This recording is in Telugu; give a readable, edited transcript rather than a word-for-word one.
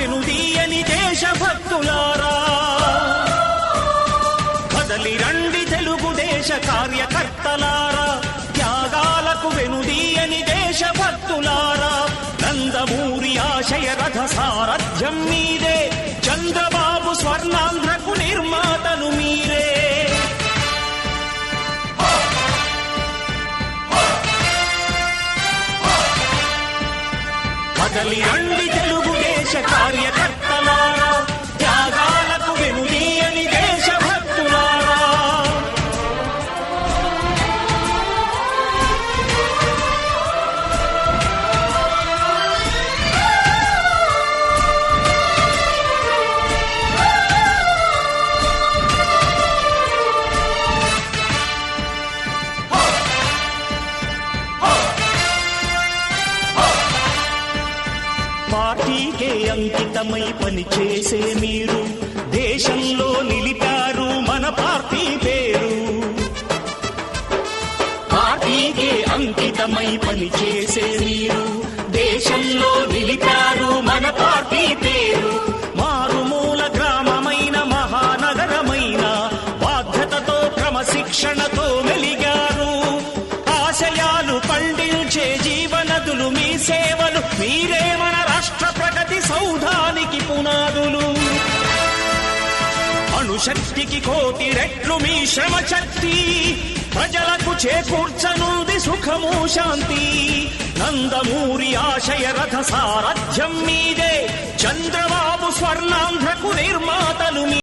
వెనుదీయని దేశభక్తులారా, కదలి రండి తెలుగుదేశ కార్యకర్తలారా, త్యాగాలకు వెనుదీయని దేశభక్తులారా, నందమూరి ఆశయ రథ సారథ్యం మీదే, చంద్రబాబు స్వర్ణాంధ్రకు నిర్మాతలు మీరే. కదలి రండి తెలుగుదేశ కార్యకర్తలారా, త్యాగాలకు వెనుదీయని దేశభక్తులారా. పార్టీకే అంకితమై పనిచేసే మీరు దేశంలో నిలిపారు మన పార్టీ పేరు. పార్టీకే అంకితమై పనిచేసే మీరు దేశంలో నిలిపారు మన పార్టీ పేరు. మారుమూల గ్రామమైన మహానగరమైన బాధ్యతతో క్రమశిక్షణతో మెలిగారు. ఆశయాలు పండించే జీవనదులు మీ సేవలు, మీరే మన రాష్ట్ర ప్రగతి సౌధానికి పునాదులు. అణుశక్తికి కోటి రెట్లు మీ శ్రమ శక్తి, ప్రజలకు చేకూర్చనుంది సుఖము శాంతి. నందమూరి ఆశయ రథ సారథ్యం మీదే, చంద్రబాబు స్వర్ణాంధ్రకు నిర్మాతలు.